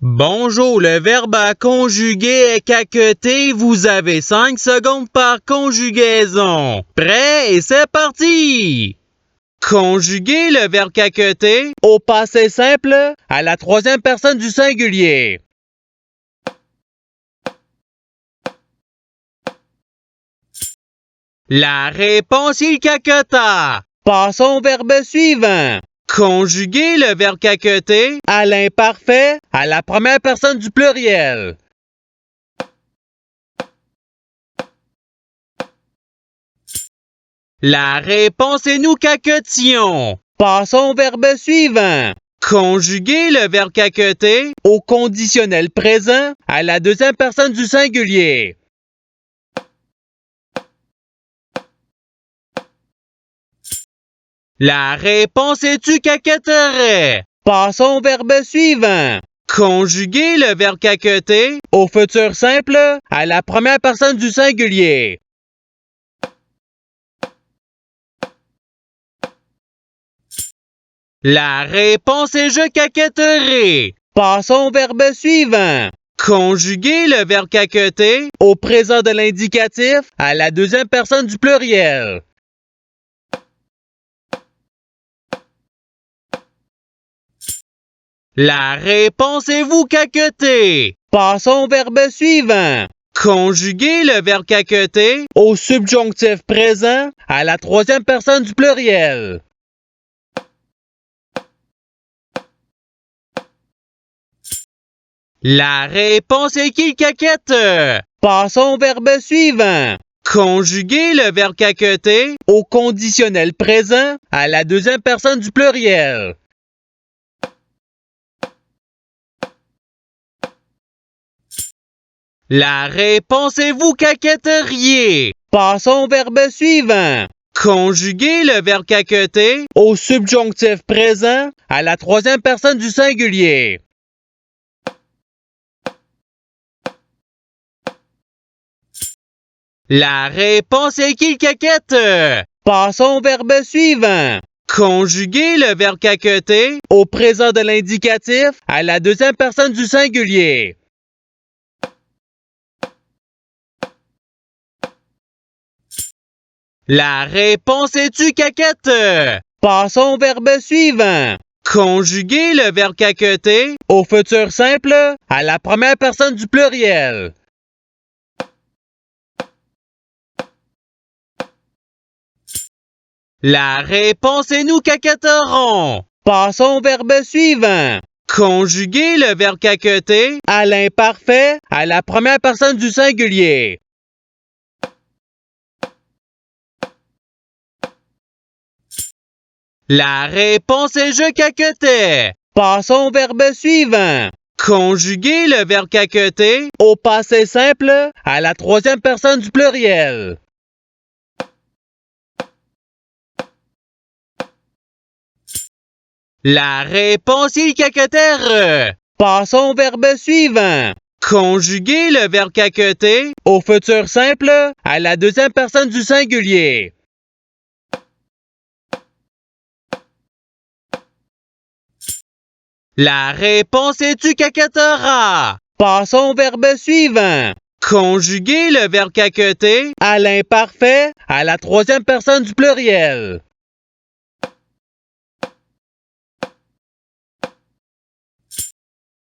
Bonjour, le verbe à conjuguer est caqueter. Vous avez 5 secondes par conjugaison. Prêt et c'est parti! Conjuguer le verbe caqueter au passé simple à la troisième personne du singulier. La réponse est caqueta. Passons au verbe suivant. Conjuguer le verbe caqueter à l'imparfait à la première personne du pluriel. La réponse est nous caquetions. Passons au verbe suivant. Conjuguer le verbe caqueter au conditionnel présent à la deuxième personne du singulier. La réponse est tu caquetterais. Passons au verbe suivant. Conjuguer le verbe caqueter au futur simple à la première personne du singulier. La réponse est je caquetterai. Passons au verbe suivant. Conjuguer le verbe caqueter au présent de l'indicatif à la deuxième personne du pluriel. La réponse est vous caqueter. Passons au verbe suivant. Conjuguer le verbe caqueter au subjonctif présent à la troisième personne du pluriel. La réponse est qu'il caquette. Passons au verbe suivant. Conjuguer le verbe caqueter au conditionnel présent à la deuxième personne du pluriel. La réponse est vous caquetteriez. Passons au verbe suivant. Conjuguer le verbe caqueter au subjonctif présent à la troisième personne du singulier. La réponse est qu'il caquette. Passons au verbe suivant. Conjuguer le verbe caqueter au présent de l'indicatif à la deuxième personne du singulier. La réponse est tu caquette. Passons au verbe suivant. Conjuguer le verbe caqueter au futur simple à la première personne du pluriel. La réponse est nous caquetterons. Passons au verbe suivant. Conjuguer le verbe caqueter à l'imparfait à la première personne du singulier. La réponse est je caquetais. Passons au verbe suivant. Conjuguer le verbe caqueter au passé simple à la troisième personne du pluriel. La réponse est caqueter. Passons au verbe suivant. Conjuguer le verbe caqueter au futur simple à la deuxième personne du singulier. La réponse est tu caquetteras. Passons au verbe suivant. Conjuguer le verbe caqueter à l'imparfait à la troisième personne du pluriel.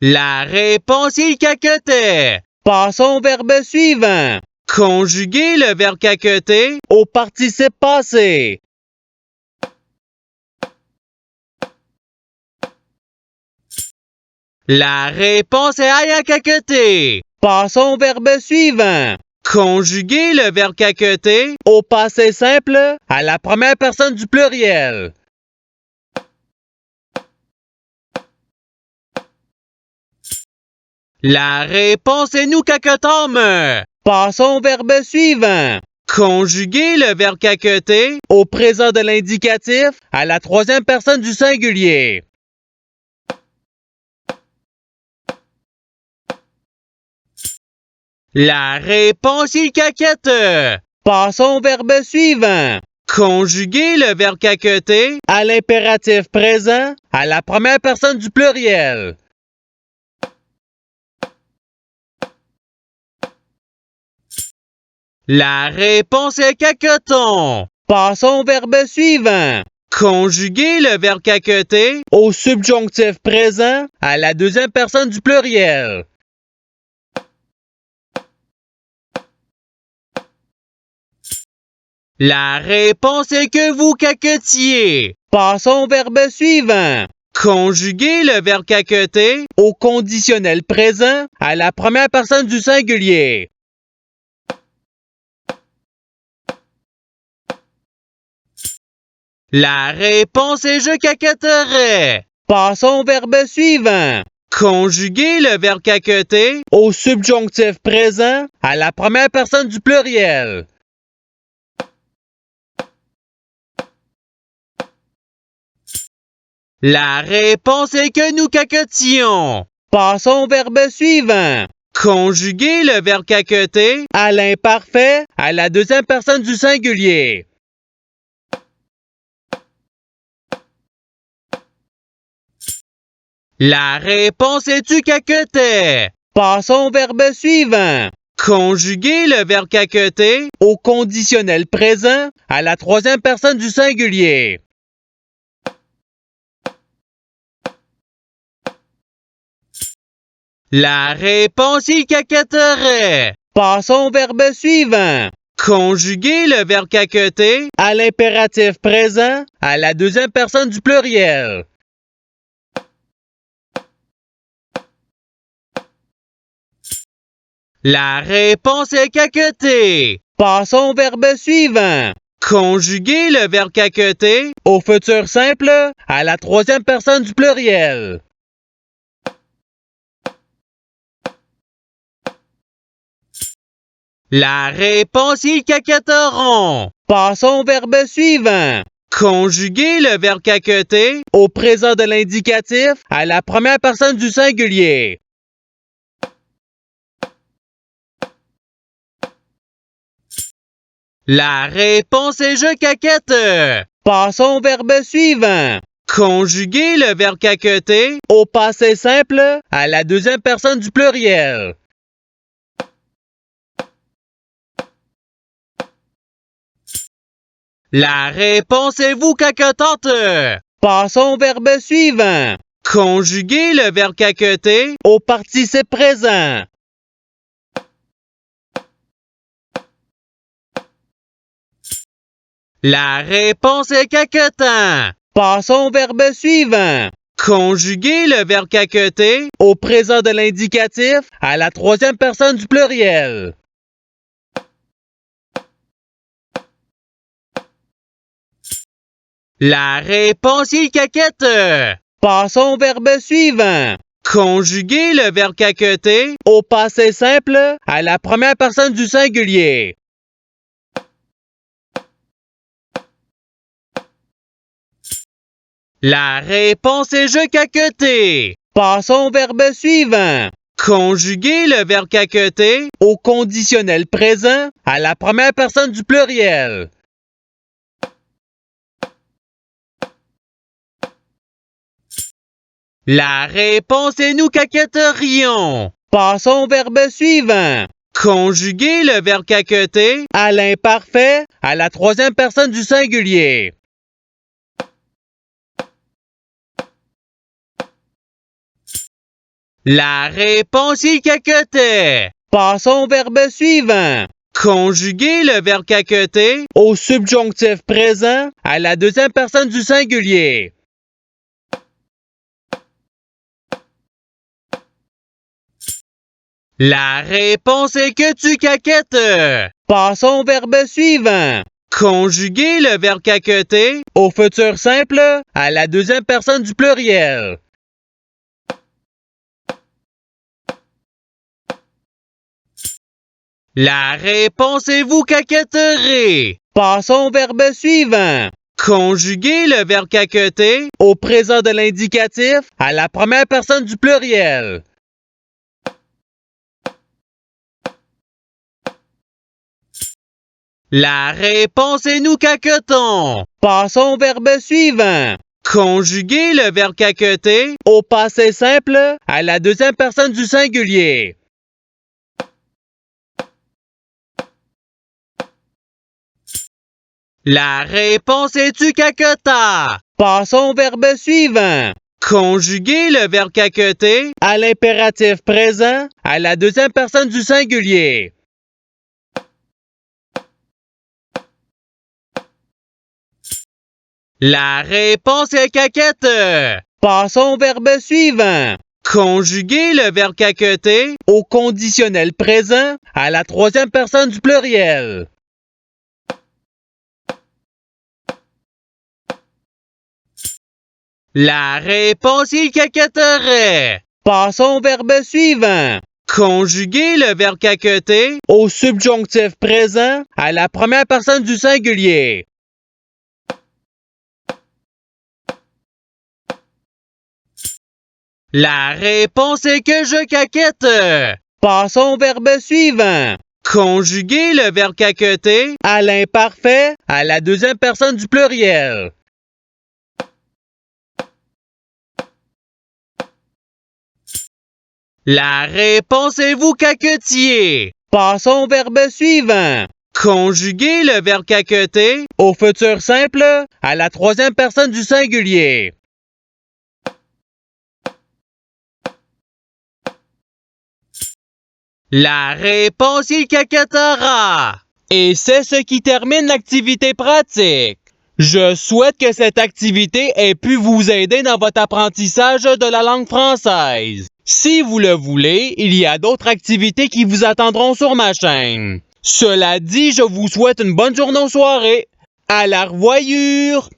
La réponse est caquetait. Passons au verbe suivant. Conjuguer le verbe caqueter au participe passé. La réponse est aya caqueter. Passons au verbe suivant. Conjuguer le verbe caqueter au passé simple à la première personne du pluriel. La réponse est nous caquetômes. Passons au verbe suivant. Conjuguer le verbe caqueter au présent de l'indicatif à la troisième personne du singulier. La réponse est caquette. Passons au verbe suivant. Conjuguer le verbe caqueter à l'impératif présent à la première personne du pluriel. La réponse est caqueton. Passons au verbe suivant. Conjuguer le verbe caqueter au subjonctif présent à la deuxième personne du pluriel. La réponse est que vous caquetiez. Passons au verbe suivant. Conjuguer le verbe caqueter au conditionnel présent à la première personne du singulier. La réponse est je caquetterais. Passons au verbe suivant. Conjuguer le verbe caqueter au subjonctif présent à la première personne du pluriel. La réponse est que nous caquetions. Passons au verbe suivant. Conjuguer le verbe caqueter à l'imparfait à la deuxième personne du singulier. La réponse est tu caquetais. Passons au verbe suivant. Conjuguer le verbe caqueter au conditionnel présent à la troisième personne du singulier. La réponse il caquetterait. Passons au verbe suivant. Conjuguer le verbe caqueter à l'impératif présent à la deuxième personne du pluriel. La réponse est caqueter. Passons au verbe suivant. Conjuguer le verbe caqueter au futur simple à la troisième personne du pluriel. La réponse ils caquetteront. Passons au verbe suivant. Conjuguer le verbe caqueter au présent de l'indicatif à la première personne du singulier. La réponse est je caquette. Passons au verbe suivant. Conjuguer le verbe caqueter au passé simple à la deuxième personne du pluriel. La réponse est vous caquetante. Passons au verbe suivant. Conjuguer le verbe caqueter au participe présent. La réponse est caquetant. Passons au verbe suivant. Conjuguer le verbe caqueter au présent de l'indicatif à la troisième personne du pluriel. La réponse il caquette. Passons au verbe suivant. Conjuguer le verbe caqueter au passé simple à la première personne du singulier. La réponse est je caqueter. Passons au verbe suivant. Conjuguer le verbe caqueter au conditionnel présent à la première personne du pluriel. La réponse est nous caquetterions. Passons au verbe suivant. Conjuguer le verbe caqueter à l'imparfait à la troisième personne du singulier. La réponse il caquetait. Passons au verbe suivant. Conjuguer le verbe caqueter au subjonctif présent à la deuxième personne du singulier. La réponse est que tu caquettes. Passons au verbe suivant. Conjuguer le verbe caqueter au futur simple à la deuxième personne du pluriel. La réponse est vous caquetterez. Passons au verbe suivant. Conjuguer le verbe caqueter au présent de l'indicatif à la première personne du pluriel. La réponse est nous caquetons. Passons au verbe suivant. Conjuguer le verbe caqueter au passé simple à la deuxième personne du singulier. La réponse est tu cacota. Passons au verbe suivant. Conjuguer le verbe caqueter à l'impératif présent à la deuxième personne du singulier. La réponse est caquette. Passons au verbe suivant. Conjuguer le verbe caqueter au conditionnel présent à la troisième personne du pluriel. La réponse est caquetterait. Passons au verbe suivant. Conjuguer le verbe caqueter au subjonctif présent à la première personne du singulier. La réponse est que je caquette. Passons au verbe suivant. Conjuguer le verbe caqueter à l'imparfait à la deuxième personne du pluriel. La réponse est vous caquetiez. Passons au verbe suivant. Conjuguer le verbe caqueter au futur simple à la troisième personne du singulier. La réponse est caquetera. Et c'est ce qui termine l'activité pratique. Je souhaite que cette activité ait pu vous aider dans votre apprentissage de la langue française. Si vous le voulez, il y a d'autres activités qui vous attendront sur ma chaîne. Cela dit, je vous souhaite une bonne journée ou soirée. À la revoyure!